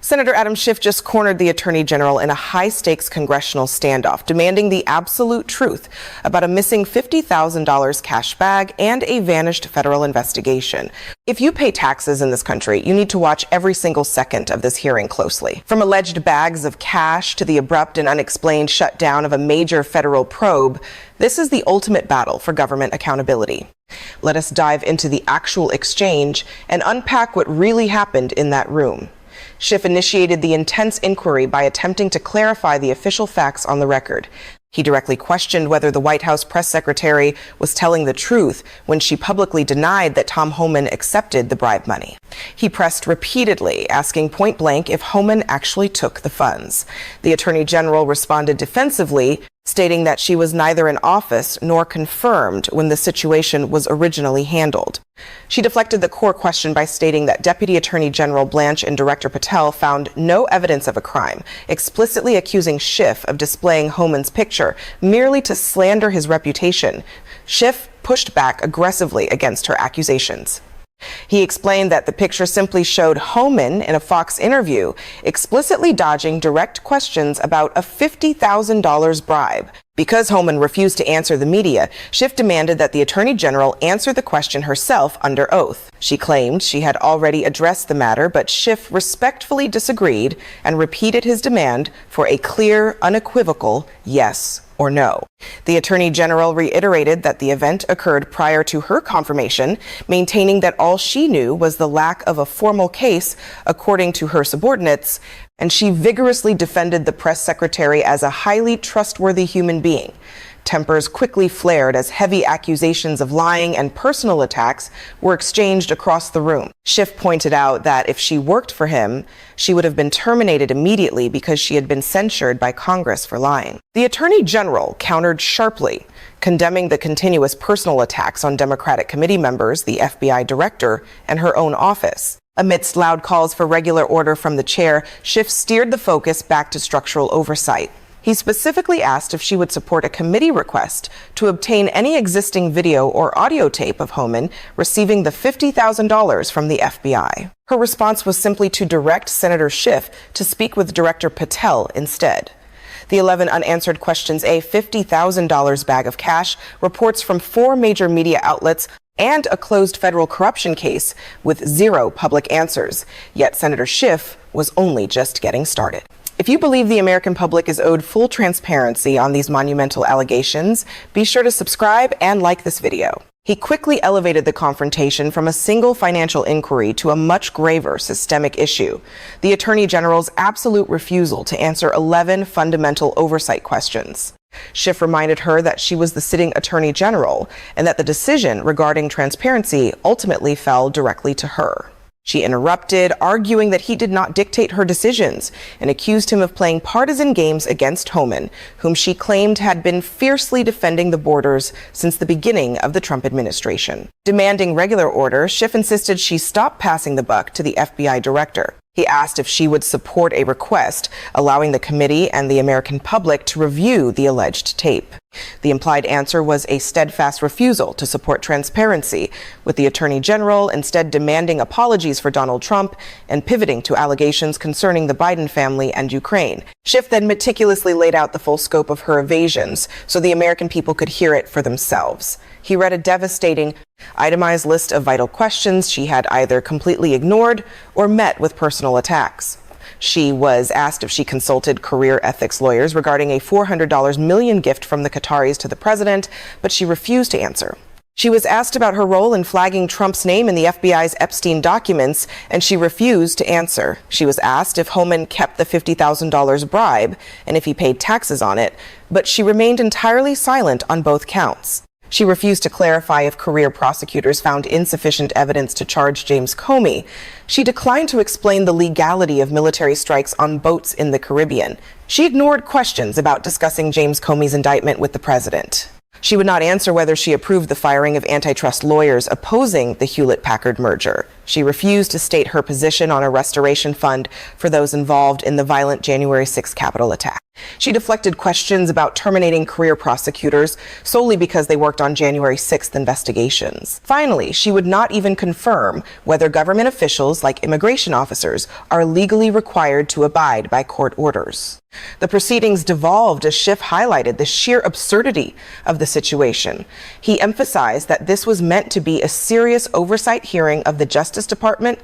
Senator Adam Schiff just cornered the Attorney General in a high-stakes congressional standoff, demanding the absolute truth about a missing $50,000 cash bag and a vanished federal investigation. If you pay taxes in this country, you need to watch every single second of this hearing closely. From alleged bags of cash to the abrupt and unexplained shutdown of a major federal probe, this is the ultimate battle for government accountability. Let us dive into the actual exchange and unpack what really happened in that room. Schiff initiated the intense inquiry by attempting to clarify the official facts on the record. He directly questioned whether the White House press secretary was telling the truth when she publicly denied that Tom Homan accepted the bribe money. He pressed repeatedly, asking point blank if Homan actually took the funds. The Attorney General responded defensively, stating that she was neither in office nor confirmed when the situation was originally handled. She deflected the core question by stating that Deputy Attorney General Blanch and Director Patel found no evidence of a crime, explicitly accusing Schiff of displaying Homan's picture merely to slander his reputation. Schiff pushed back aggressively against her accusations. He explained that the picture simply showed Homan in a Fox interview, explicitly dodging direct questions about a $50,000 bribe. Because Homan refused to answer the media, Schiff demanded that the Attorney General answer the question herself under oath. She claimed she had already addressed the matter, but Schiff respectfully disagreed and repeated his demand for a clear, unequivocal yes or no. The Attorney General reiterated that the event occurred prior to her confirmation, maintaining that all she knew was the lack of a formal case, according to her subordinates, and she vigorously defended the press secretary as a highly trustworthy human being. Tempers quickly flared as heavy accusations of lying and personal attacks were exchanged across the room. Schiff pointed out that if she worked for him, she would have been terminated immediately because she had been censured by Congress for lying. The Attorney General countered sharply, condemning the continuous personal attacks on Democratic committee members, the FBI director, and her own office. Amidst loud calls for regular order from the chair, Schiff steered the focus back to structural oversight. He specifically asked if she would support a committee request to obtain any existing video or audio tape of Homan receiving the $50,000 from the FBI. Her response was simply to direct Senator Schiff to speak with Director Patel instead. The 11 unanswered questions, a $50,000 bag of cash, reports from 4 major media outlets, and a closed federal corruption case with 0 public answers. Yet Senator Schiff was only just getting started. If you believe the American public is owed full transparency on these monumental allegations, be sure to subscribe and like this video. He quickly elevated the confrontation from a single financial inquiry to a much graver systemic issue: the Attorney General's absolute refusal to answer 11 fundamental oversight questions. Schiff reminded her that she was the sitting Attorney General and that the decision regarding transparency ultimately fell directly to her. She interrupted, arguing that he did not dictate her decisions, and accused him of playing partisan games against Homan, whom she claimed had been fiercely defending the borders since the beginning of the Trump administration. Demanding regular order, Schiff insisted she stop passing the buck to the FBI director. He asked if she would support a request allowing the committee and the American public to review the alleged tape. The implied answer was a steadfast refusal to support transparency, with the Attorney General instead demanding apologies for Donald Trump and pivoting to allegations concerning the Biden family and Ukraine. Schiff then meticulously laid out the full scope of her evasions so the American people could hear it for themselves. He read a devastating, itemized list of vital questions she had either completely ignored or met with personal attacks. She was asked if she consulted career ethics lawyers regarding a $400 million gift from the Qataris to the president, but she refused to answer. She was asked about her role in flagging Trump's name in the FBI's Epstein documents, and she refused to answer. She was asked if Homan kept the $50,000 bribe and if he paid taxes on it, but she remained entirely silent on both counts. She refused to clarify if career prosecutors found insufficient evidence to charge James Comey. She declined to explain the legality of military strikes on boats in the Caribbean. She ignored questions about discussing James Comey's indictment with the president. She would not answer whether she approved the firing of antitrust lawyers opposing the Hewlett-Packard merger. She refused to state her position on a restoration fund for those involved in the violent January 6th Capitol attack. She deflected questions about terminating career prosecutors solely because they worked on January 6th investigations. Finally, she would not even confirm whether government officials, like immigration officers, are legally required to abide by court orders. The proceedings devolved as Schiff highlighted the sheer absurdity of the situation. He emphasized that this was meant to be a serious oversight hearing of the Justice Department,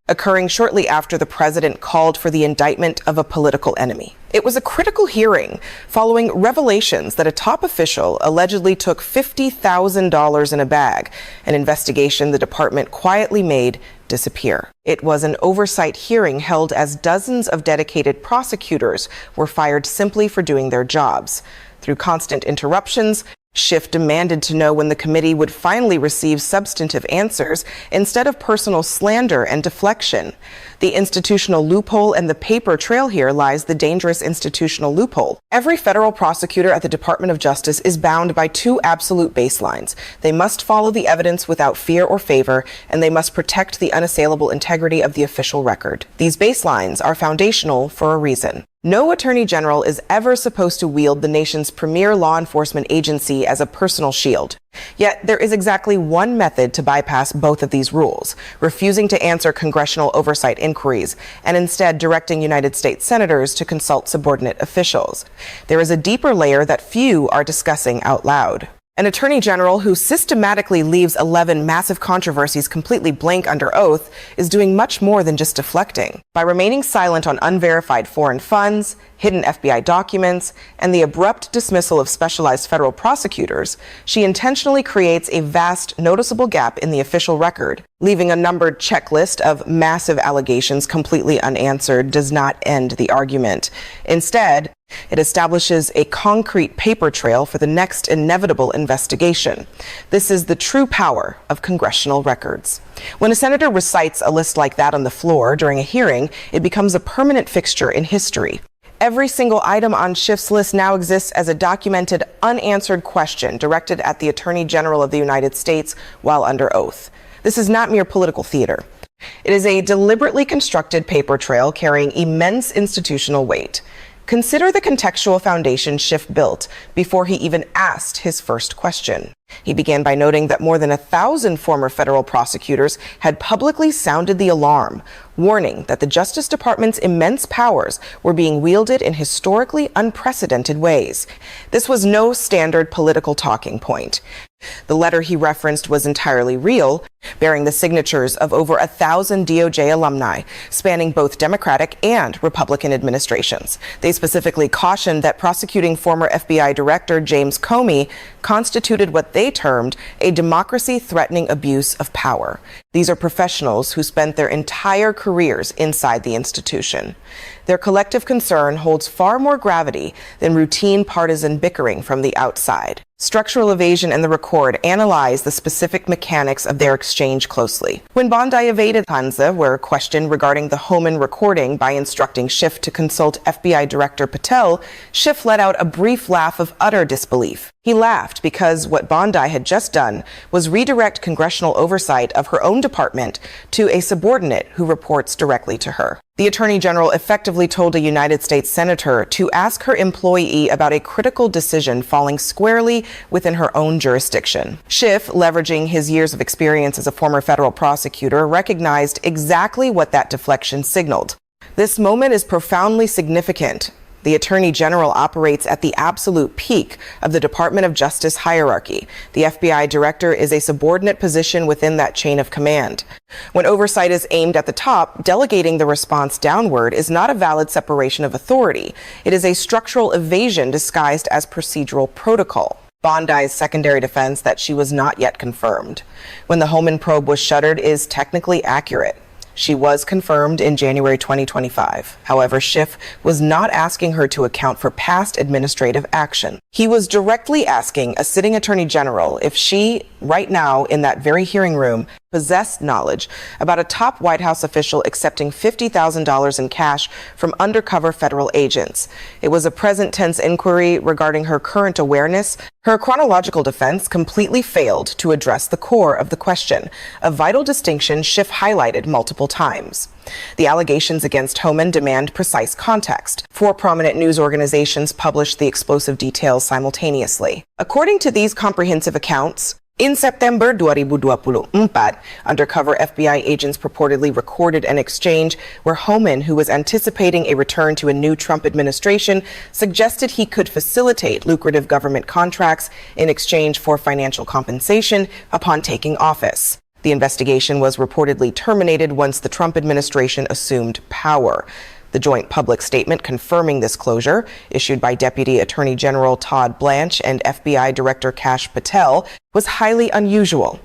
occurring shortly after the president called for the indictment of a political enemy. It was a critical hearing following revelations that a top official allegedly took $50,000 in a bag, an investigation the department quietly made disappear. It was an oversight hearing held as dozens of dedicated prosecutors were fired simply for doing their jobs. Through constant interruptions, Schiff demanded to know when the committee would finally receive substantive answers instead of personal slander and deflection. The institutional loophole and the paper trail here lies the dangerous institutional loophole. Every federal prosecutor at the Department of Justice is bound by two absolute baselines. They must follow the evidence without fear or favor, and they must protect the unassailable integrity of the official record. These baselines are foundational for a reason. No attorney general is ever supposed to wield the nation's premier law enforcement agency as a personal shield. Yet there is exactly one method to bypass both of these rules: refusing to answer congressional oversight inquiries and instead directing United States senators to consult subordinate officials. There is a deeper layer that few are discussing out loud. An attorney general who systematically leaves 11 massive controversies completely blank under oath is doing much more than just deflecting. By remaining silent on unverified foreign funds, hidden FBI documents, and the abrupt dismissal of specialized federal prosecutors, she intentionally creates a vast, noticeable gap in the official record. Leaving a numbered checklist of massive allegations completely unanswered does not end the argument. Instead, it establishes a concrete paper trail for the next inevitable investigation. This is the true power of congressional records. When a senator recites a list like that on the floor during a hearing, it becomes a permanent fixture in history. Every single item on Schiff's list now exists as a documented, unanswered question directed at the Attorney General of the United States while under oath. This is not mere political theater. It is a deliberately constructed paper trail carrying immense institutional weight. Consider the contextual foundation Schiff built before he even asked his first question. He began by noting that more than 1,000 former federal prosecutors had publicly sounded the alarm, warning that the Justice Department's immense powers were being wielded in historically unprecedented ways. This was no standard political talking point. The letter he referenced was entirely real, bearing the signatures of over 1,000 DOJ alumni, spanning both Democratic and Republican administrations. They specifically cautioned that prosecuting former FBI Director James Comey constituted what they termed a democracy-threatening abuse of power. These are professionals who spent their entire careers inside the institution. Their collective concern holds far more gravity than routine partisan bickering from the outside. Structural Evasion and the Record analyze the specific mechanics of their exchange closely. When Bondi evaded Hansa were questioned regarding the Homan recording by instructing Schiff to consult FBI Director Patel, Schiff let out a brief laugh of utter disbelief. He laughed because what Bondi had just done was redirect congressional oversight of her own department to a subordinate who reports directly to her. The Attorney General effectively told a United States senator to ask her employee about a critical decision falling squarely within her own jurisdiction. Schiff, leveraging his years of experience as a former federal prosecutor, recognized exactly what that deflection signaled. This moment is profoundly significant. The Attorney General operates at the absolute peak of the Department of Justice hierarchy. The FBI Director is a subordinate position within that chain of command. When oversight is aimed at the top, delegating the response downward is not a valid separation of authority. It is a structural evasion disguised as procedural protocol. Bondi's secondary defense that she was not yet confirmed when the Homan probe was shuttered is technically accurate. She was confirmed in January 2025. However, Schiff was not asking her to account for past administrative action. He was directly asking a sitting attorney general if she, right now in that very hearing room, possessed knowledge about a top White House official accepting $50,000 in cash from undercover federal agents. It was a present tense inquiry regarding her current awareness. Her chronological defense completely failed to address the core of the question, a vital distinction Schiff highlighted multiple times. The allegations against Homan demand precise context. 4 prominent news organizations published the explosive details simultaneously. According to these comprehensive accounts, in September 2024, undercover FBI agents purportedly recorded an exchange where Homan, who was anticipating a return to a new Trump administration, suggested he could facilitate lucrative government contracts in exchange for financial compensation upon taking office. The investigation was reportedly terminated once the Trump administration assumed power. The joint public statement confirming this closure, issued by Deputy Attorney General Todd Blanch and FBI Director Kash Patel, was highly unusual.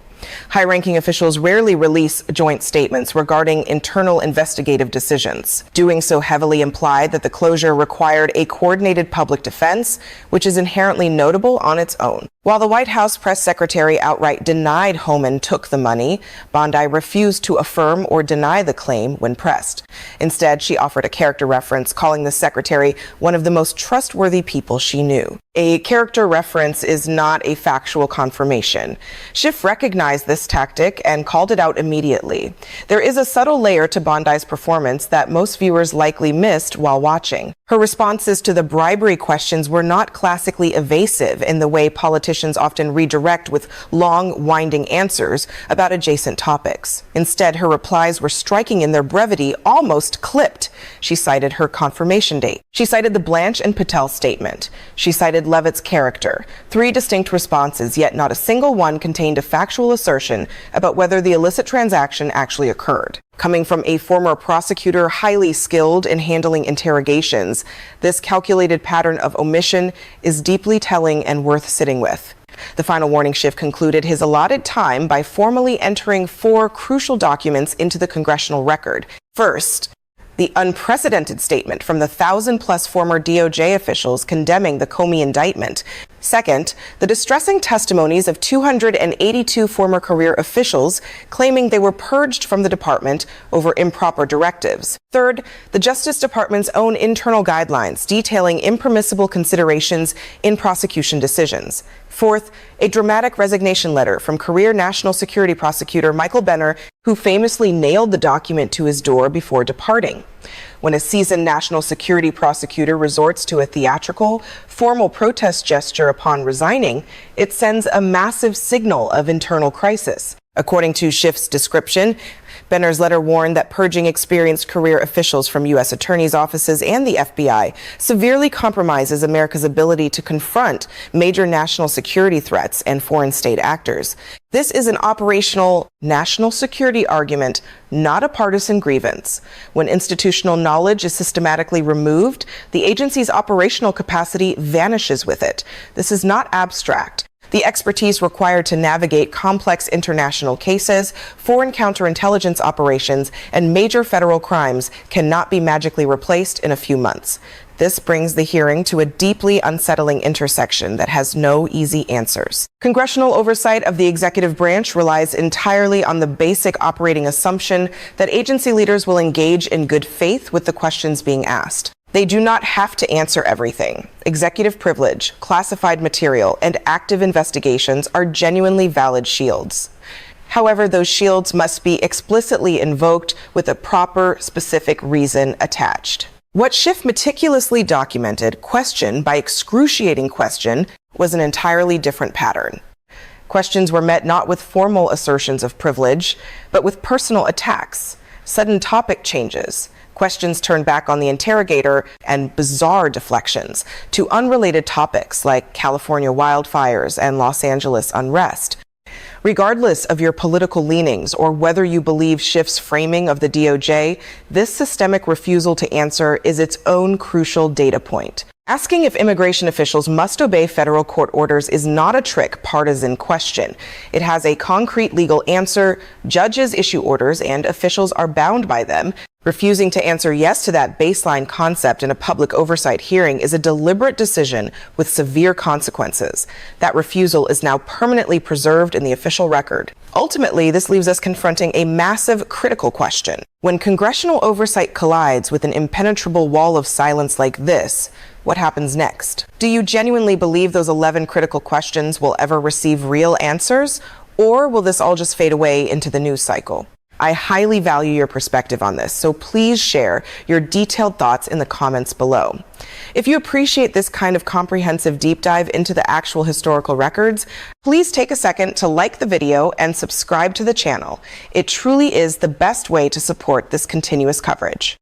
High-ranking officials rarely release joint statements regarding internal investigative decisions. Doing so heavily implied that the closure required a coordinated public defense, which is inherently notable on its own. While the White House press secretary outright denied Homan took the money, Bondi refused to affirm or deny the claim when pressed. Instead, she offered a character reference, calling the secretary one of the most trustworthy people she knew. A character reference is not a factual confirmation. Schiff recognized this tactic and called it out immediately. There is a subtle layer to Bondi's performance that most viewers likely missed while watching. Her responses to the bribery questions were not classically evasive in the way politicians often redirect with long, winding answers about adjacent topics. Instead, her replies were striking in their brevity, almost clipped. She cited her confirmation date. She cited the Blanch and Patel statement. She cited Levitt's character. 3 distinct responses, yet not a single one contained a factual assertion about whether the illicit transaction actually occurred. Coming from a former prosecutor highly skilled in handling interrogations, this calculated pattern of omission is deeply telling and worth sitting with. The final warning Schiff concluded his allotted time by formally entering 4 crucial documents into the congressional record. First, the unprecedented statement from the 1,000-plus former DOJ officials condemning the Comey indictment. Second, the distressing testimonies of 282 former career officials claiming they were purged from the department over improper directives. Third, the Justice Department's own internal guidelines detailing impermissible considerations in prosecution decisions. Fourth, a dramatic resignation letter from career National Security Prosecutor Michael Benner, who famously nailed the document to his door before departing. When a seasoned national security prosecutor resorts to a theatrical, formal protest gesture upon resigning, it sends a massive signal of internal crisis. According to Schiff's description, Benner's letter warned that purging experienced career officials from U.S. attorneys' offices and the FBI severely compromises America's ability to confront major national security threats and foreign state actors. This is an operational national security argument, not a partisan grievance. When institutional knowledge is systematically removed, the agency's operational capacity vanishes with it. This is not abstract. The expertise required to navigate complex international cases, foreign counterintelligence operations, and major federal crimes cannot be magically replaced in a few months. This brings the hearing to a deeply unsettling intersection that has no easy answers. Congressional oversight of the executive branch relies entirely on the basic operating assumption that agency leaders will engage in good faith with the questions being asked. They do not have to answer everything. Executive privilege, classified material, and active investigations are genuinely valid shields. However, those shields must be explicitly invoked with a proper, specific reason attached. What Schiff meticulously documented, question by excruciating question, was an entirely different pattern. Questions were met not with formal assertions of privilege, but with personal attacks, sudden topic changes, questions turned back on the interrogator, and bizarre deflections to unrelated topics like California wildfires and Los Angeles unrest. Regardless of your political leanings or whether you believe Schiff's framing of the DOJ, this systemic refusal to answer is its own crucial data point. Asking if immigration officials must obey federal court orders is not a trick partisan question. It has a concrete legal answer. Judges issue orders and officials are bound by them. Refusing to answer yes to that baseline concept in a public oversight hearing is a deliberate decision with severe consequences. That refusal is now permanently preserved in the official record. Ultimately, this leaves us confronting a massive critical question. When congressional oversight collides with an impenetrable wall of silence like this, what happens next? Do you genuinely believe those 11 critical questions will ever receive real answers, or will this all just fade away into the news cycle? I highly value your perspective on this, so please share your detailed thoughts in the comments below. If you appreciate this kind of comprehensive deep dive into the actual historical records, please take a second to like the video and subscribe to the channel. It truly is the best way to support this continuous coverage.